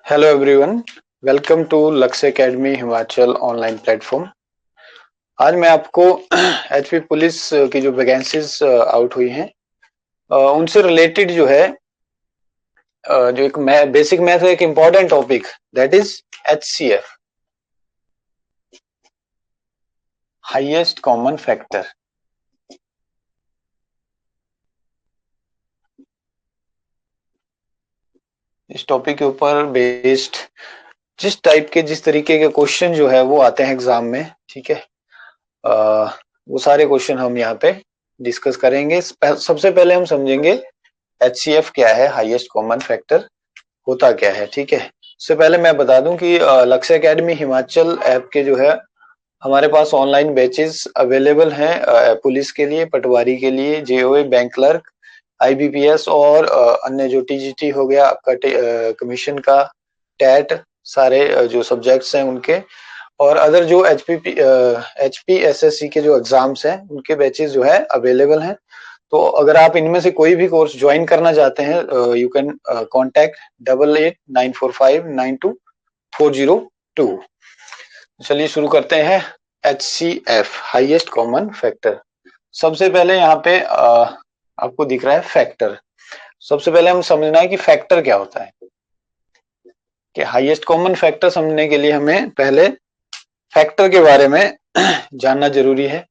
Hello everyone, welcome to लक्ष्य academy Himachal online platform. आज मैं आपको एचपी पुलिस की जो वैकेंसीज आउट हुई हैं उनसे रिलेटेड जो है जो एक बेसिक मैथ का एक important topic that is HCF, highest common factor. इस टॉपिक के ऊपर बेस्ड जिस तरीके के क्वेश्चन जो है वो आते हैं एग्जाम में, ठीक है, वो सारे क्वेश्चन हम यहाँ पे डिस्कस करेंगे। सबसे पहले हम समझेंगे एचसीएफ क्या है, हाईएस्ट कॉमन फैक्टर होता क्या है, ठीक है। उससे पहले मैं बता दूं कि लक्ष्य एकेडमी हिमाचल ऐप के जो है हमारे पास ऑनलाइन बैचेस अवेलेबल हैं पुलिस के लिए, पटवारी के लिए, जेओए, बैंक क्लर्क, आईबीपीएस और अन्य जो टीजीटी हो गया आपका, कमीशन का, टैट, सारे जो सब्जेक्ट्स हैं उनके, और अदर जो एचपीएसएससी के जो एग्जाम्स हैं उनके बैचेस जो है अवेलेबल हैं। तो अगर आप इनमें से कोई भी कोर्स ज्वाइन करना चाहते हैं यू कैन कॉन्टैक्ट 8894592402। चलिए शुरू करते हैं। HCF, highest common factor. सबसे पहले यहाँ पे आपको दिख रहा है फैक्टर। सबसे पहले हम समझना है कि फैक्टर क्या होता है। कि हाईएस्ट कॉमन फैक्टर समझने के लिए हमें पहले फैक्टर के बारे में जानना जरूरी है।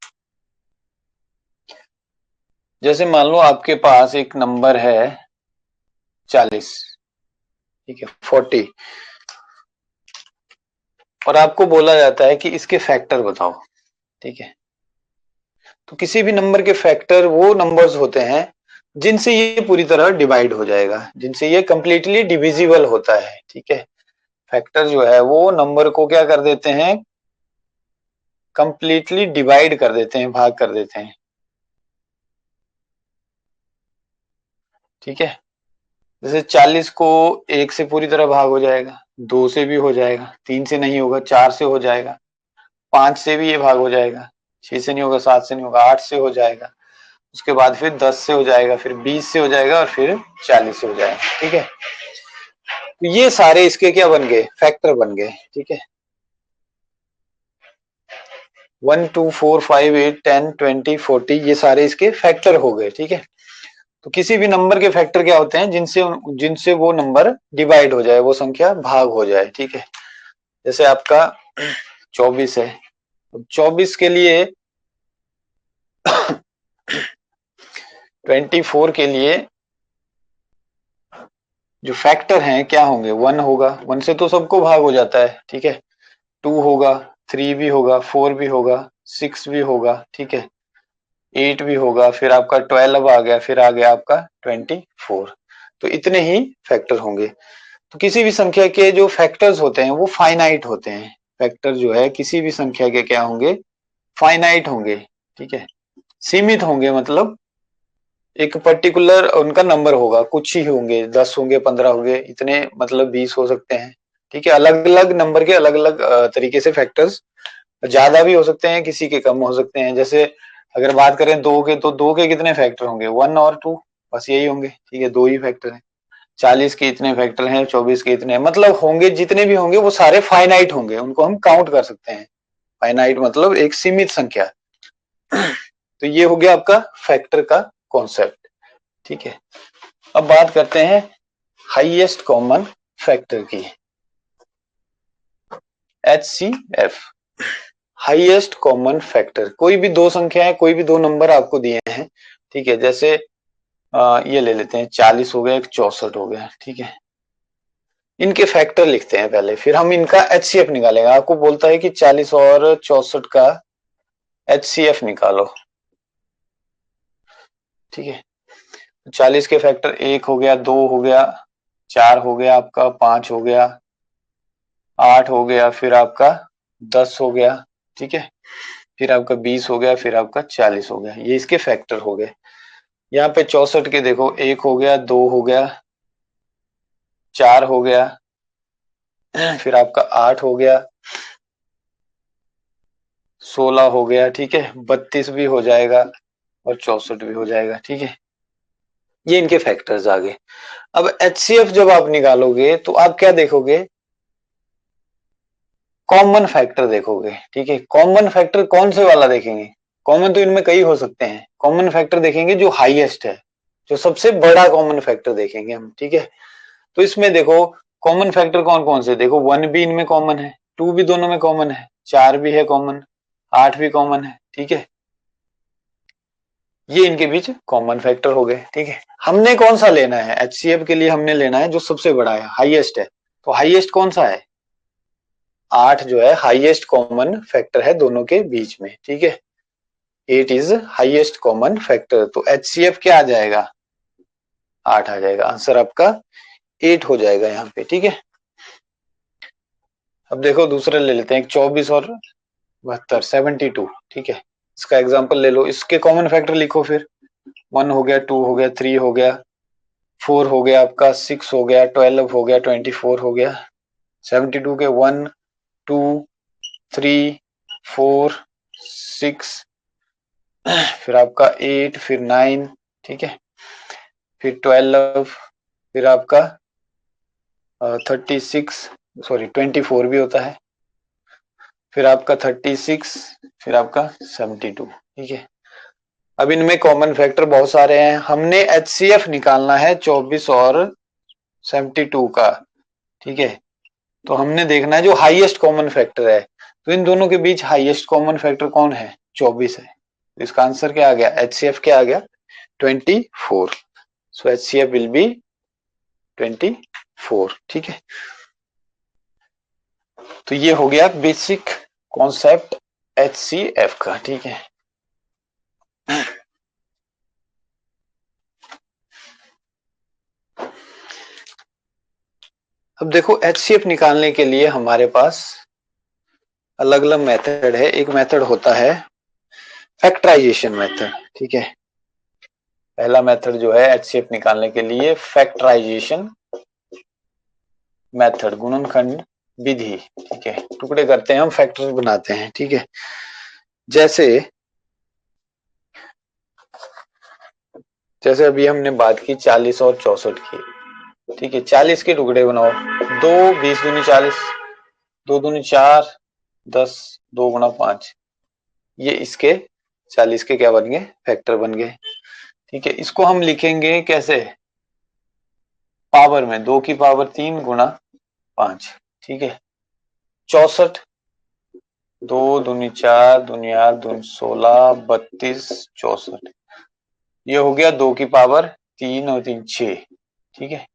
जैसे मान लो आपके पास एक नंबर है 40, ठीक है, 40, और आपको बोला जाता है कि इसके फैक्टर बताओ, ठीक है। तो किसी भी नंबर के फैक्टर वो नंबर्स होते हैं जिनसे ये पूरी तरह डिवाइड हो जाएगा, जिनसे ये कंप्लीटली डिविजिबल होता है, ठीक है। फैक्टर जो है वो नंबर को क्या कर देते हैं, कंप्लीटली डिवाइड कर देते हैं, भाग कर देते हैं, ठीक है। जैसे 40 को एक से पूरी तरह भाग हो जाएगा, दो से भी हो जाएगा, तीन से नहीं होगा, चार से हो जाएगा, पांच से भी ये भाग हो जाएगा, छह से नहीं होगा, सात से नहीं होगा, आठ से हो जाएगा, उसके बाद फिर 10 से हो जाएगा, फिर 20 से हो जाएगा और फिर 40 से हो जाएगा, ठीक है। तो ये सारे इसके क्या बन गए, फैक्टर बन गए, ठीक है। 1 2 4 5 8 10 20 40 ये सारे इसके फैक्टर हो गए, ठीक है। तो किसी भी नंबर के फैक्टर क्या होते हैं, जिनसे जिनसे वो नंबर डिवाइड हो जाए, वो संख्या भाग हो जाए, ठीक है। जैसे आपका 24 है, 24 के लिए 24 के लिए जो फैक्टर हैं क्या होंगे, 1 होगा, 1 से तो सबको भाग हो जाता है, ठीक है। 2 होगा, 3 भी होगा, 4 भी होगा, 6 भी होगा, ठीक है, 8 भी होगा, फिर आपका 12 आ गया, फिर आ गया आपका 24। तो इतने ही फैक्टर होंगे। तो किसी भी संख्या के जो फैक्टर्स होते हैं वो फाइनाइट होते हैं। फैक्टर जो है किसी भी संख्या के क्या होंगे, फाइनाइट होंगे, ठीक है, सीमित होंगे। मतलब एक पर्टिकुलर उनका नंबर होगा, कुछ ही होंगे, 10 होंगे, 15 होंगे, इतने, मतलब 20 हो सकते हैं, ठीक है। अलग अलग नंबर के अलग अलग तरीके से फैक्टर्स, ज्यादा भी हो सकते हैं, किसी के कम हो सकते हैं। जैसे अगर बात करें दो के, तो दो के कितने फैक्टर होंगे, 1 और 2, बस यही होंगे, ठीक है, दो ही फैक्टर हैं। 40 के इतने फैक्टर हैं, 24 के इतने, मतलब होंगे, जितने भी होंगे वो सारे फाइनाइट होंगे, उनको हम काउंट कर सकते हैं। फाइनाइट मतलब एक सीमित संख्या। तो ये हो गया आपका फैक्टर का कॉन्सेप्ट, ठीक है। अब बात करते हैं हाईएस्ट कॉमन फैक्टर की, एचसीएफ, हाईएस्ट कॉमन फैक्टर। कोई भी दो संख्या है, कोई भी दो नंबर आपको दिए हैं, ठीक है। जैसे ये ले लेते हैं, 40 हो गया, एक 64 हो गया, ठीक है। इनके फैक्टर लिखते हैं पहले, फिर हम इनका एचसीएफ निकालेंगे। आपको बोलता है कि 40 और 64 का एचसीएफ निकालो, ठीक है। 40 के फैक्टर एक हो गया, दो हो गया, चार हो गया आपका, पांच हो गया, आठ हो गया, फिर आपका 10 हो गया, ठीक है, फिर आपका 20 हो गया, फिर आपका 40 हो गया। ये इसके फैक्टर हो गए। यहाँ पे 64 के देखो, एक हो गया, दो हो गया, चार हो गया, फिर आपका 8 हो गया, 16 हो गया, ठीक है, 32 भी हो जाएगा और 64 भी हो जाएगा, ठीक है। ये इनके फैक्टर्स आ गए। अब HCF जब आप निकालोगे तो आप क्या देखोगे, कॉमन फैक्टर देखोगे, ठीक है। कॉमन फैक्टर कौन से वाला देखेंगे, कॉमन तो इनमें कई हो सकते हैं, कॉमन फैक्टर देखेंगे जो हाईएस्ट है, जो सबसे बड़ा कॉमन फैक्टर देखेंगे हम, ठीक है। तो इसमें देखो कॉमन फैक्टर कौन कौन से, देखो 1 भी इनमें कॉमन है, 2 भी दोनों में कॉमन है, 4 भी है कॉमन, 8 भी कॉमन है, ठीक है। ये इनके बीच कॉमन फैक्टर हो गए, ठीक है। हमने कौन सा लेना है, HCF के लिए हमने लेना है जो सबसे बड़ा है, हाईएस्ट है। तो हाईएस्ट कौन सा है, 8 जो है हाईएस्ट कॉमन फैक्टर है दोनों के बीच में, ठीक है। 8 इज हाईएस्ट कॉमन फैक्टर, तो HCF क्या आ जाएगा, 8 आ जाएगा, आंसर आपका 8 हो जाएगा यहाँ पे, ठीक है। अब देखो दूसरा ले लेते हैं, 24 और 72, 72, ठीक है। इसका एग्जांपल ले लो, इसके कॉमन फैक्टर लिखो फिर, 1 हो गया, 2 हो गया, 3 हो गया, 4 हो गया आपका, 6 हो गया, 12 हो गया, 24 हो गया। 72 के 1 2 3 4 6, फिर आपका 8, फिर 9, ठीक है, फिर 12, फिर आपका 36, सॉरी 24 भी होता है, फिर आपका 36, फिर आपका 72, ठीक है। अब इनमें कॉमन फैक्टर बहुत सारे हैं, हमने HCF निकालना है 24 और 72 का, ठीक है। तो हमने देखना है जो हाईएस्ट कॉमन फैक्टर है, तो इन दोनों के बीच हाईएस्ट कॉमन फैक्टर कौन है, 24 है। तो इसका आंसर क्या आ गया, HCF क्या आ गया, 24। सो HCF विल बी 24, ठीक है। तो ये हो गया बेसिक कॉन्सेप्ट HCF का, ठीक है। अब देखो HCF निकालने के लिए हमारे पास अलग अलग मेथड है। एक मेथड होता है फैक्टराइजेशन मेथड, ठीक है। पहला मेथड जो है HCF निकालने के लिए फैक्टराइजेशन मेथड, गुणनखंड विधि, ठीक है। टुकड़े करते हैं हम, फैक्टर बनाते हैं, ठीक है। जैसे जैसे अभी हमने बात की 40 और 64 की, ठीक है। 40 के टुकड़े बनाओ, 2 20 दूनी 40, 2 दूनी 4, 10, 2 गुणा 5, ये इसके 40 के क्या बन गए, फैक्टर बन गए, ठीक है। इसको हम लिखेंगे कैसे, पावर में, 2 की पावर 3 गुणा 5, ठीक है। 64, 2 दूनी 4, दूनी 8, दूनी 16, 32, 64, ये हो गया 2 की पावर 3 और 3 6, ठीक है।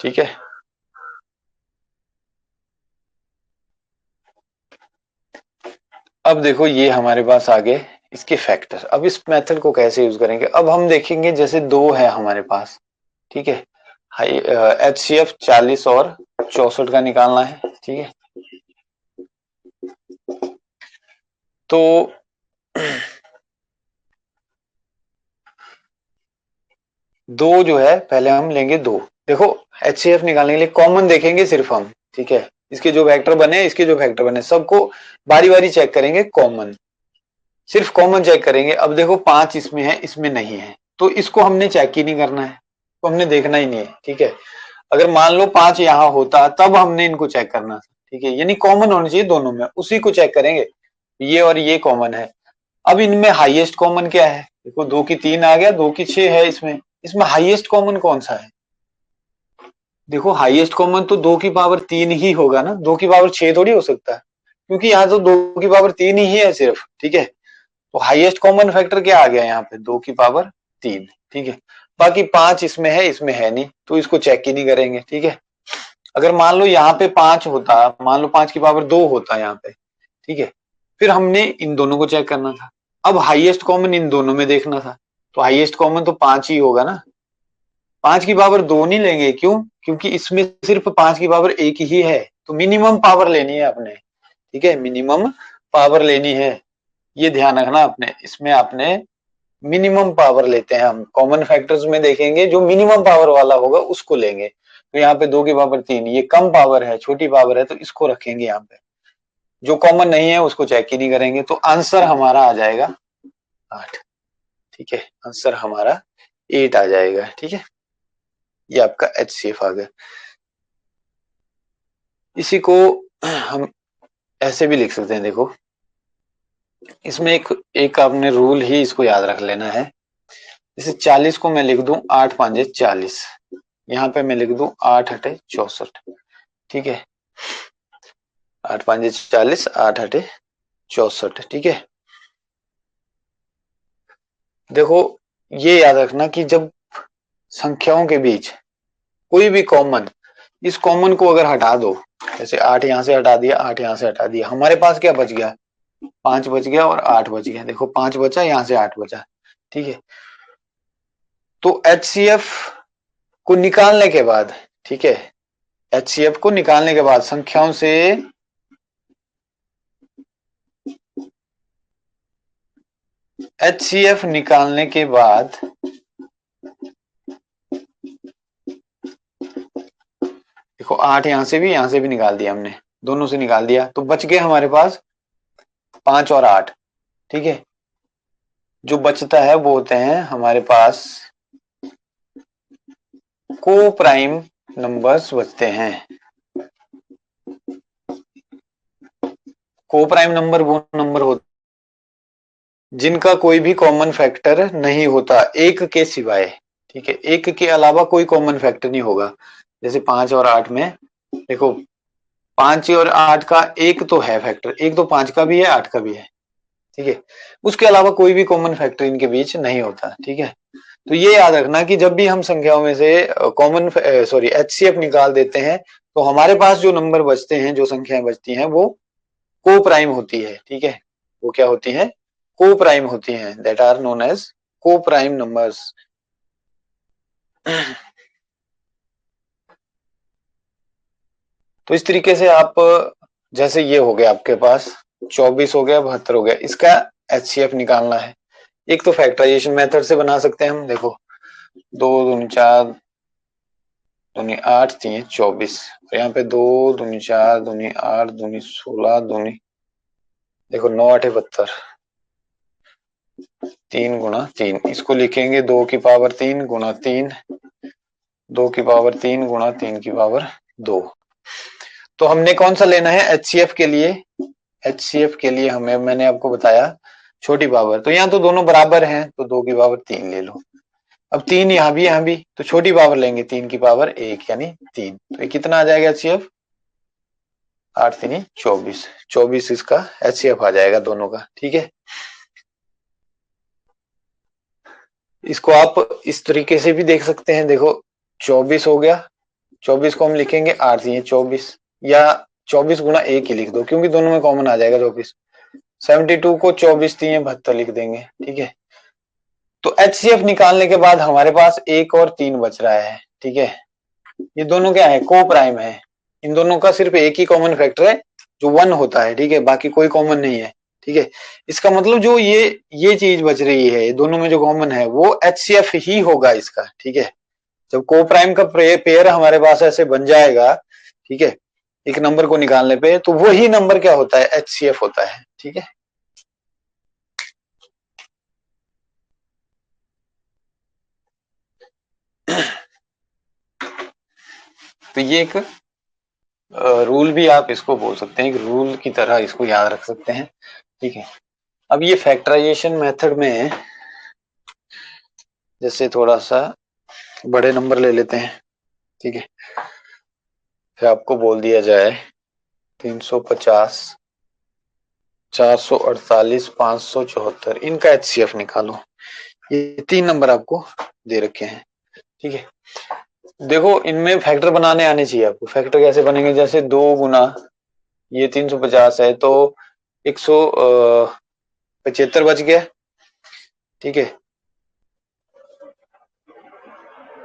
ठीक है, अब देखो ये हमारे पास आ गए इसके फैक्टर। अब इस मेथड को कैसे यूज करेंगे, अब हम देखेंगे जैसे दो है हमारे पास, ठीक है। HCF 40 और 64 का निकालना है, ठीक है। तो दो जो है पहले हम लेंगे दो, देखो HCF निकालने के लिए कॉमन देखेंगे सिर्फ हम, ठीक है। इसके जो वेक्टर बने, इसके जो वेक्टर बने, सबको बारी बारी चेक करेंगे, कॉमन, सिर्फ कॉमन चेक करेंगे। अब देखो 5 इसमें है, इसमें नहीं है, तो इसको हमने चेक ही नहीं करना है, तो हमने देखना ही नहीं है, ठीक है। अगर मान लो 5 यहाँ होता तब हमने इनको चेक करना था, ठीक है। यानी कॉमन होना चाहिए दोनों में, उसी को चेक करेंगे, ये और ये कॉमन है। अब इनमें हाईएस्ट कॉमन क्या है, देखो 2 की 3 आ गया, 2 की 6 है, इसमें इसमें हाईएस्ट कॉमन कौन सा है, देखो हाईएस्ट कॉमन तो 2 की पावर 3 ही होगा ना, 2 की पावर 6 थोड़ी हो सकता है, क्योंकि यहाँ तो 2 की पावर 3 ही है सिर्फ, ठीक है। तो हाईएस्ट कॉमन फैक्टर क्या आ गया यहाँ पे, 2 की पावर 3, ठीक है। बाकी 5 इसमें है, इसमें है नहीं, तो इसको चेक ही नहीं करेंगे, ठीक है। अगर मान लो यहाँ पे 5 होता, मान लो 5 की पावर 2 होता यहाँ पे, ठीक है, फिर हमने इन दोनों को चेक करना था। अब हाईएस्ट कॉमन इन दोनों में देखना था, तो हाईएस्ट कॉमन तो 5 ही होगा ना, 5 की पावर 2 नहीं लेंगे, क्यों, क्योंकि इसमें सिर्फ 5 की पावर 1 ही है, तो मिनिमम पावर लेनी है आपने, ठीक है, मिनिमम पावर लेनी है, ये ध्यान रखना आपने। इसमें आपने मिनिमम पावर लेते हैं हम, कॉमन फैक्टर्स में देखेंगे जो मिनिमम पावर वाला होगा उसको लेंगे। तो यहाँ पे 2 की पावर 3, ये कम पावर है, छोटी पावर है, तो इसको रखेंगे यहाँ पे, जो कॉमन नहीं है उसको चेक ही नहीं करेंगे। तो आंसर हमारा आ जाएगा 8। ठीक है, आंसर हमारा 8 आ जाएगा। ठीक है, ये आपका HCF आ गया। इसी को हम ऐसे भी लिख सकते हैं, देखो इसमें एक आपने रूल ही इसको याद रख लेना है। जैसे 40 को मैं लिख दूं 8 5 40, यहाँ पे मैं लिख दूं 8 8 64। ठीक है, 8 5 40, 8 8 64। ठीक है, देखो ये याद रखना कि जब संख्याओं के बीच कोई भी कॉमन, इस कॉमन को अगर हटा दो, जैसे 8 यहां से हटा दिया, 8 यहां से हटा दिया, हमारे पास क्या बच गया, 5 बच गया और 8 बच गया। देखो 5 बचा, यहां से 8 बचा। ठीक है, तो HCF को निकालने के बाद, ठीक है, HCF को निकालने के बाद संख्याओं से HCF निकालने के बाद देखो 8 यहां से भी निकाल दिया हमने, दोनों से निकाल दिया, तो बच गए हमारे पास 5 और 8। ठीक है, जो बचता है वो होते हैं हमारे पास को प्राइम नंबर्स बचते हैं। को प्राइम नंबर वो नंबर होते जिनका कोई भी कॉमन फैक्टर नहीं होता, एक के सिवाय। ठीक है, एक के अलावा कोई कॉमन फैक्टर नहीं होगा। जैसे 5 और 8 में देखो 5 और 8 का एक तो है फैक्टर, एक तो 5 का भी है 8 का भी है। ठीक है, उसके अलावा कोई भी कॉमन फैक्टर इनके बीच नहीं होता। ठीक है, तो ये याद रखना कि जब भी हम संख्याओं में से कॉमन HCF निकाल देते हैं, तो हमारे पास जो नंबर बचते हैं, जो संख्याएं बचती हैं, वो को प्राइम होती है। ठीक है, वो क्या होती है, को प्राइम होती हैं, दैट आर नोन एज को प्राइम नंबर्स। तो इस तरीके से आप, जैसे ये हो गया आपके पास 24 हो गया, 72 हो गया, इसका HCF निकालना है। एक तो फैक्टराइजेशन मेथड से बना सकते हैं हम, देखो 2 दूनी 4 दूनी 8 3 24, यहाँ पे 2 दूनी 4 दूनी 8 दूनी 16 दूनी देखो 9 8 72, 3 गुणा 3, इसको लिखेंगे 2 की पावर 3 गुणा 3, 2 की पावर 3 गुणा 3 की पावर 2। तो हमने कौन सा लेना है HCF के लिए, HCF के लिए हमें, मैंने आपको बताया छोटी पावर, तो यहाँ तो दोनों बराबर हैं, तो 2 की पावर 3 ले लो। अब 3 यहाँ भी, तो छोटी पावर लेंगे, 3 की पावर 1 यानी 3, तो ये कितना आ जाएगा HCF, 8 3 24, 24 इसका HCF आ जाएगा दोनों का। ठीक है, इसको आप इस तरीके से भी देख सकते हैं, देखो 24 हो गया, 24 को हम लिखेंगे 8 3 24, या 24 गुणा 1 ही लिख दो, क्योंकि दोनों में कॉमन आ जाएगा 24। 72 को 24 3 72 लिख देंगे। ठीक है, तो HCF निकालने के बाद हमारे पास 1 और 3 बच रहा है। ठीक है, ये दोनों क्या है, को प्राइम है, इन दोनों का सिर्फ एक ही कॉमन फैक्टर है जो 1 होता है। ठीक है, बाकी कोई कॉमन नहीं है। ठीक है, इसका मतलब जो ये चीज बच रही है, दोनों में जो कॉमन है वो HCF ही होगा इसका। ठीक है, जब को प्राइम का पेयर हमारे पास ऐसे बन जाएगा, ठीक है, एक नंबर को निकालने पे, तो वही नंबर क्या होता है, HCF होता है। ठीक है, तो ये एक रूल भी आप इसको बोल सकते हैं, एक रूल की तरह इसको याद रख सकते हैं। ठीक है, अब ये फैक्टराइजेशन मेथड में जैसे थोड़ा सा बड़े नंबर ले लेते हैं। ठीक है, फिर आपको बोल दिया जाए 350 448 574, इनका HCF निकालो। ये 3 नंबर आपको दे रखे हैं। ठीक है, देखो इनमें फैक्टर बनाने आने चाहिए आपको। फैक्टर कैसे बनेंगे, जैसे 2 गुना ये 350 है, तो 175 बच गया। ठीक है,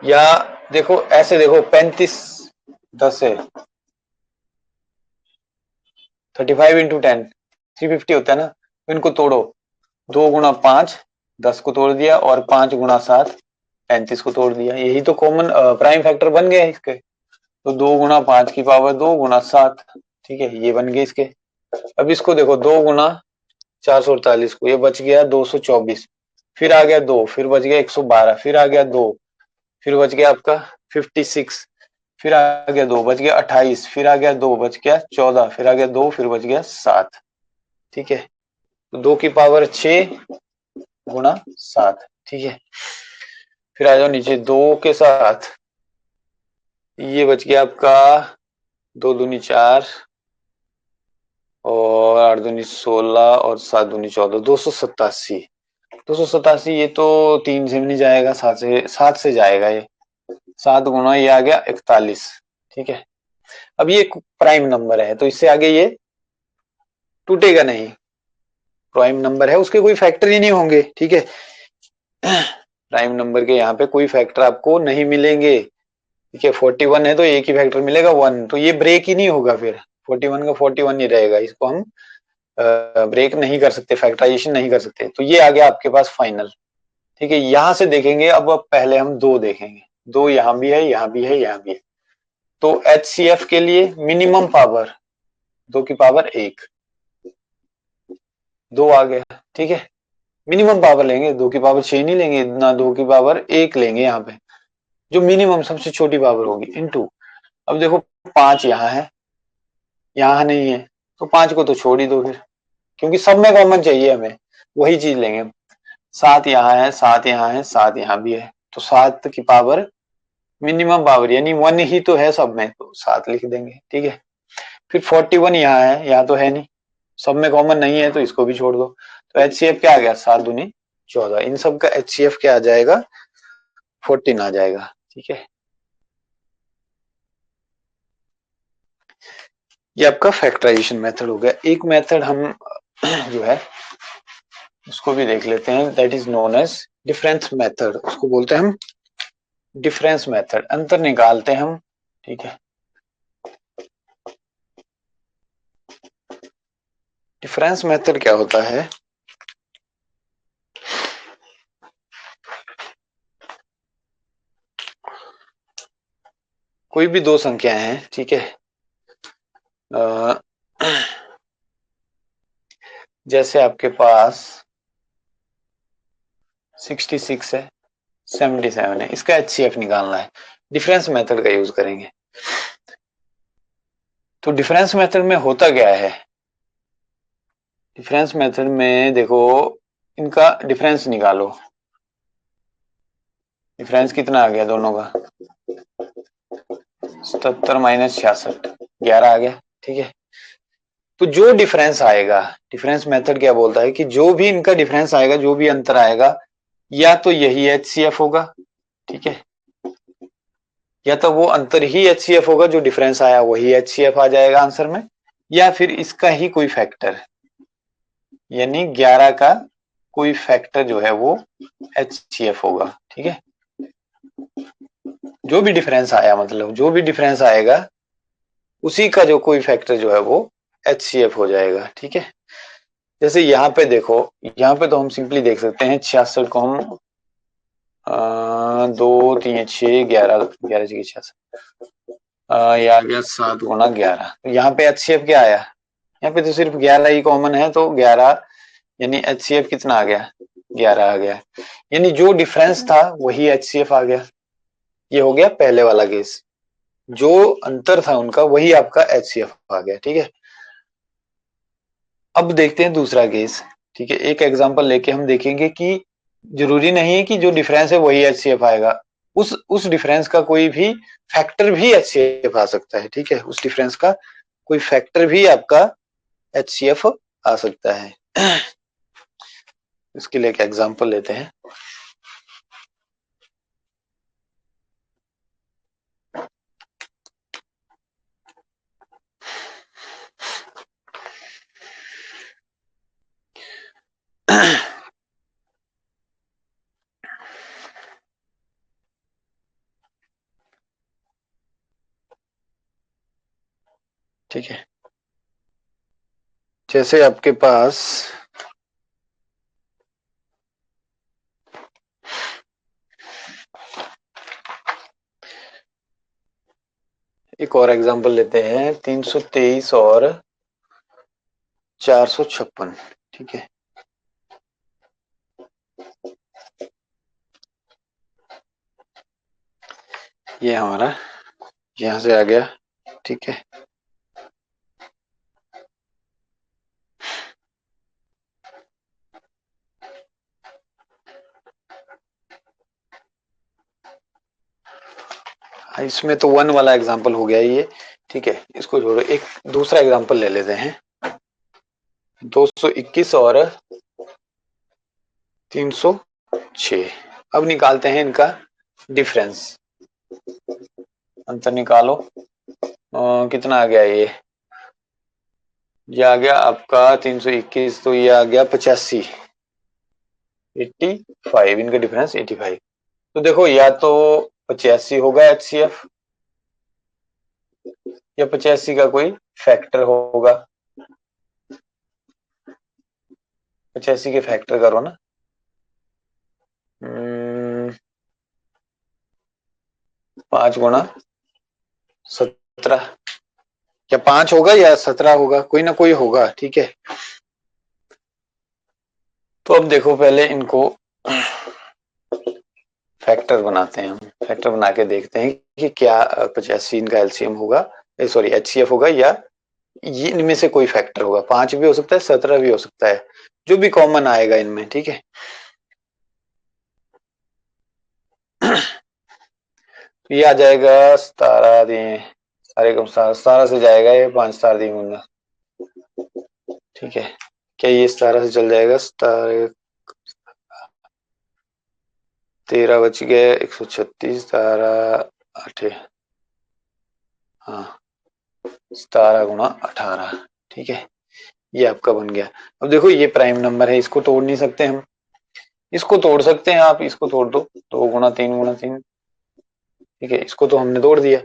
या देखो ऐसे, देखो 35 10 है, 35 इंटू 10 350 होता है ना, तो इनको तोड़ो, 2 गुणा 5 10 को तोड़ दिया, और 5 गुणा 7 35 को तोड़ दिया, यही तो कॉमन प्राइम फैक्टर बन गए इसके। तो 2 गुणा 5 की पावर 2 गुणा 7, ठीक है, ये बन गए इसके। अब इसको देखो, 2 गुना 448 को, ये बच गया 224, फिर आ गया 2, फिर बच गया 112, फिर आ गया 2, फिर बच गया आपका 56, फिर आ गया 2, बच गया 28, फिर आ गया 2, बच गया 14, फिर आ गया 2, फिर बच गया 7। ठीक है, तो 2 की पावर 6 गुना 7। ठीक है, फिर आ जाओ नीचे 2 के साथ, ये बच गया आपका 2 दूनी 4 और 8 दूनी 16 और 7 दूनी 14, 287। 287, ये तो 3 से भी नहीं जाएगा, 7 से जाएगा ये। 7 गुना ये आ गया 41। ठीक है, अब ये प्राइम नंबर है तो इससे आगे ये टूटेगा नहीं, प्राइम नंबर है, उसके कोई फैक्टर ही नहीं होंगे। ठीक है, प्राइम नंबर के यहाँ पे कोई फैक्टर आपको नहीं मिलेंगे। ठीक है, 41 है तो एक ही फैक्टर मिलेगा 1, तो ये ब्रेक ही नहीं होगा, फिर 41 का 41 ही रहेगा, इसको हम ब्रेक नहीं कर सकते, फैक्टराइजेशन नहीं कर सकते। तो ये आ गया आपके पास फाइनल। ठीक है, यहां से देखेंगे, अब पहले हम 2 देखेंगे, 2 यहाँ भी है, यहाँ भी है, यहाँ भी है। तो HCF के लिए मिनिमम पावर 2 की पावर 1, 2 आ गया। ठीक है, मिनिमम पावर लेंगे, 2 की पावर 6 नहीं लेंगे ना, 2 की पावर 1 लेंगे यहाँ पे, जो मिनिमम सबसे छोटी पावर होगी, इनटू। अब देखो 5 यहाँ है, यहाँ नहीं है, तो 5 को तो छोड़ ही दो फिर, क्योंकि सब में कॉमन चाहिए हमें, वही चीज लेंगे। 7 यहाँ है, 7 यहाँ है, 7 यहाँ भी है, तो 7 की पावर मिनिमम पावर यानी 1 ही तो है सब में, तो 7 लिख देंगे। ठीक है, फिर 41 यहाँ है, यहाँ तो है नहीं, सब में कॉमन नहीं है, तो इसको भी छोड़ दो। तो HCF क्या आ गया, 7 दूनी 14, इन सब का HCF क्या आ जाएगा, 14 आ जाएगा। ठीक है, ये आपका फैक्टराइजेशन मेथड हो गया। एक मेथड हम जो है उसको भी देख लेते हैं, that is known age difference method, उसको बोलते हैं हम डिफरेंस मेथड, अंतर निकालते हैं हम। ठीक है, डिफरेंस मेथड क्या होता है, कोई भी दो संख्याएं हैं, ठीक है, अ, जैसे आपके पास 66 है, 77 है, इसका HCF निकालना है, डिफरेंस मेथड का यूज करेंगे। तो डिफरेंस मेथड में होता क्या है, डिफरेंस मेथड में देखो, इनका डिफरेंस निकालो, डिफरेंस कितना आ गया दोनों का, 77 माइनस 66, 11 आ गया। ठीक है, तो जो डिफरेंस आएगा, डिफरेंस मेथड क्या बोलता है कि जो भी इनका डिफरेंस आएगा, जो भी अंतर आएगा, या तो यही HCF होगा, ठीक है, या तो वो अंतर ही HCF होगा, जो डिफरेंस आया वही HCF आ जाएगा आंसर में, या फिर इसका ही कोई फैक्टर, यानी 11 का कोई फैक्टर जो है वो HCF होगा। ठीक है, जो भी डिफरेंस आया, मतलब जो भी डिफरेंस आएगा उसी का जो कोई फैक्टर जो है वो HCF हो जाएगा। ठीक है, जैसे यहाँ पे देखो, यहाँ पे तो हम सिंपली देख सकते हैं 66 को हम 2 3 6 11, 11 6 66, ये आ गया 7 गुना 11, तो यहाँ पे HCF क्या आया, यहाँ पे तो सिर्फ 11 ही कॉमन है, तो 11 यानी HCF कितना आ गया, 11 आ गया, यानी जो डिफरेंस था वही HCF आ गया। ये हो गया पहले वाला केस, जो अंतर था उनका वही आपका HCF आ गया। ठीक है, अब देखते हैं दूसरा केस। ठीक है, एक एग्जांपल लेके हम देखेंगे कि जरूरी नहीं है कि जो डिफरेंस है वही HCF आएगा, उस डिफरेंस का कोई भी फैक्टर भी HCF आ सकता है। ठीक है, उस डिफरेंस का कोई फैक्टर भी आपका HCF आ सकता है। इसके लिए एक एग्जांपल लेते हैं। ठीक है, जैसे आपके पास एक और एग्जांपल लेते हैं, 323 और 456, ठीक है। ये हमारा यहां से आ गया, ठीक है। इसमें तो 1 वाला एग्जांपल हो गया ये, ठीक है। इसको छोड़ो, एक दूसरा एग्जांपल ले लेते हैं। 221 और 306। अब निकालते हैं इनका डिफरेंस। अंतर निकालो। कितना आ गया ये आ गया आपका 321, तो ये आ गया 85, 85। इनका डिफरेंस 85। तो देखो, या तो 85 होगा एचसीएफ, या 85 का कोई फैक्टर होगा। 85 के फैक्टर करो ना। 5 गुणा 17, या 5 होगा या 17 होगा, कोई ना कोई होगा, ठीक है। तो अब देखो, पहले इनको फैक्टर बनाते हैं हम। फैक्टर बना के देखते हैं कि क्या 85 इनका एलसीएम होगा, सॉरी एचसीएफ होगा, या ये इनमें से कोई फैक्टर होगा। 5 भी हो सकता है, 17 भी हो सकता है, जो भी कॉमन आएगा इनमें, ठीक है। तो ये आ जाएगा 17 दिए, सारे कम 17 से जाएगा ये, 5 स्टार दिए होंगे, ठीक है। क्या ये 17 से चल जाएगा? 17 13 बच गए, 136, 17 8, हाँ 17 गुणा 18, ठीक है। ये आपका बन गया। अब देखो, ये प्राइम नंबर है, इसको तोड़ नहीं सकते हम। इसको तोड़ सकते हैं आप, इसको तोड़ दो, 2 गुणा 3 गुणा 3, ठीक है। इसको तो हमने तोड़ दिया,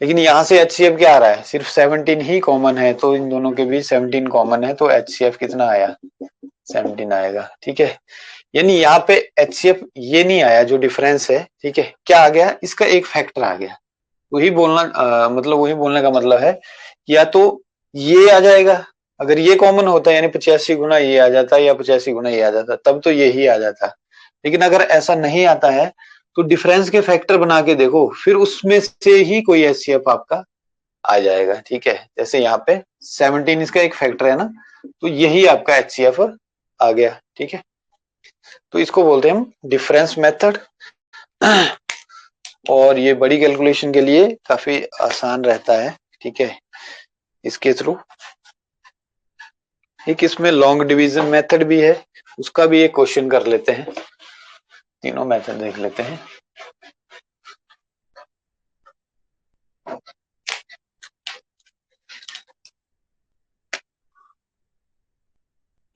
लेकिन यहाँ से एचसीएफ क्या आ रहा है? सिर्फ 17 ही कॉमन है, तो इन दोनों के बीच 17 कॉमन है, तो एचसीएफ कितना आया? 17 आएगा, ठीक है। यानी यहाँ पे एचसीएफ ये नहीं आया जो डिफरेंस है, ठीक है। क्या आ गया? इसका एक फैक्टर आ गया। वही बोलना मतलब वही बोलने का मतलब है कि या तो ये आ जाएगा, अगर ये कॉमन होता है, यानी 85 गुना ये आ जाता, या 85 गुना ये आ जाता, तब तो ये ही आ जाता। लेकिन अगर ऐसा नहीं आता है, तो डिफरेंस के फैक्टर बना के देखो, फिर उसमें से ही कोई एचसीएफ आपका आ जाएगा, ठीक है। जैसे यहाँ पे 17 इसका एक फैक्टर है ना, तो यही आपका एचसीएफ आ गया, ठीक है। तो इसको बोलते हैं हम डिफरेंस मेथड। और ये बड़ी कैलकुलेशन के लिए काफी आसान रहता है, ठीक है, इसके थ्रू। एक इसमें लॉन्ग डिवीजन मेथड भी है, उसका भी एक क्वेश्चन कर लेते हैं। तीनों मेथड देख लेते हैं।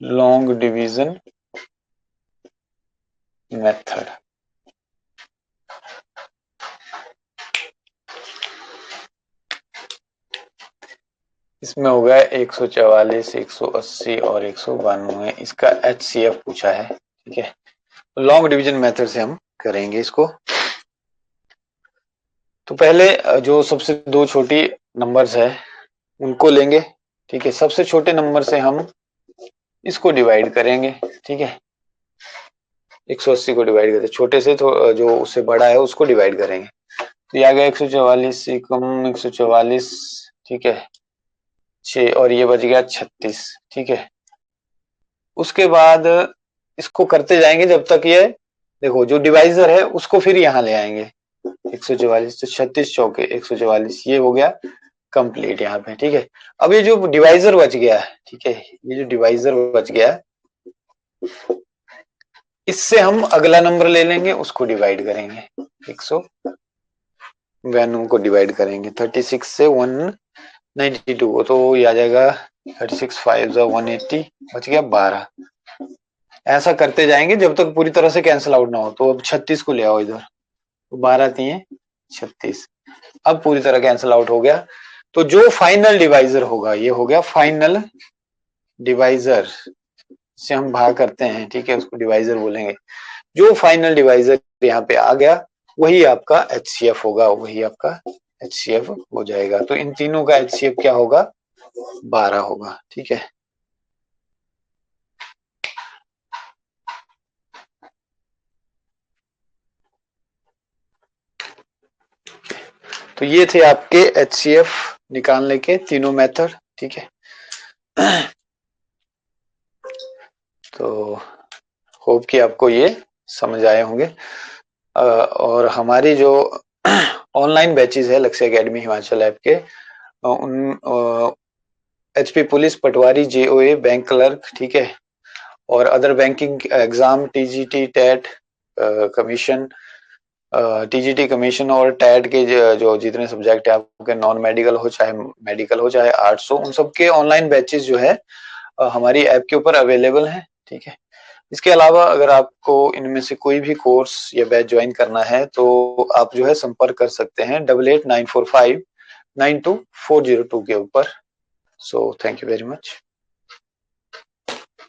लॉन्ग डिवीजन मेथड, इसमें हो गया 144, 180 और 192। इसका एचसीएफ पूछा है, ठीक है। लॉन्ग डिवीजन मेथड से हम करेंगे इसको। तो पहले जो सबसे दो छोटी नंबर्स है उनको लेंगे, ठीक है। सबसे छोटे नंबर से हम इसको डिवाइड करेंगे, ठीक है। 180 को डिवाइड करते, छोटे से तो जो उससे बड़ा है उसको डिवाइड करेंगे। तो ये आ गया 144 कम 144, ठीक है, 6, और ये बच गया 36, ठीक है। उसके बाद इसको करते जाएंगे जब तक ये, देखो जो डिवाइजर है उसको फिर यहाँ ले आएंगे। 144 तो 36 चौके 144, ये हो गया कंप्लीट यहाँ पे, ठीक है। अब ये जो डिवाइजर बच गया है, ठीक है, ये जो डिवाइजर बच गया है, इससे हम अगला नंबर ले लेंगे, उसको डिवाइड करेंगे। 192 को डिवाइड करेंगे 36 से 192 को, तो ये आ जाएगा 36 5 180, बच गया 12। ऐसा करते जाएंगे जब तक पूरी तरह से कैंसिल आउट ना हो। तो अब 36 को ले आओ इधर, तो 12 3 36, अब पूरी तरह कैंसिल आउट हो गया। तो जो फाइनल डिवाइजर होगा, ये हो गया फाइनल डिवाइजर, से हम भाग करते हैं, ठीक है, उसको डिवाइजर बोलेंगे। जो फाइनल डिवाइजर यहाँ पे आ गया, वही आपका एचसीएफ होगा, वही आपका एचसीएफ हो जाएगा। तो इन तीनों का एचसीएफ क्या होगा? 12 होगा, ठीक है। तो ये थे आपके HCF निकालने के तीनों मेथड, ठीक है। तो होप कि आपको ये समझ आए होंगे। और हमारी जो ऑनलाइन बैचेज है लक्ष्य एकेडमी हिमाचल ऐप के, उन HP police, Patwari, JOA, bank clerk, ठीक है, और other banking exam, TGT, TET, commission, TGT commission और टैट के जो जितने सब्जेक्ट है आपके, नॉन मेडिकल हो चाहे मेडिकल हो चाहे आर्ट्स हो, उन सबके ऑनलाइन बैचेस जो है हमारी ऐप के ऊपर अवेलेबल हैं, ठीक है। इसके अलावा अगर आपको इनमें से कोई भी कोर्स या बैच ज्वाइन करना है तो आप जो है संपर्क कर सकते हैं 8894592402 के ऊपर। So thank you very much.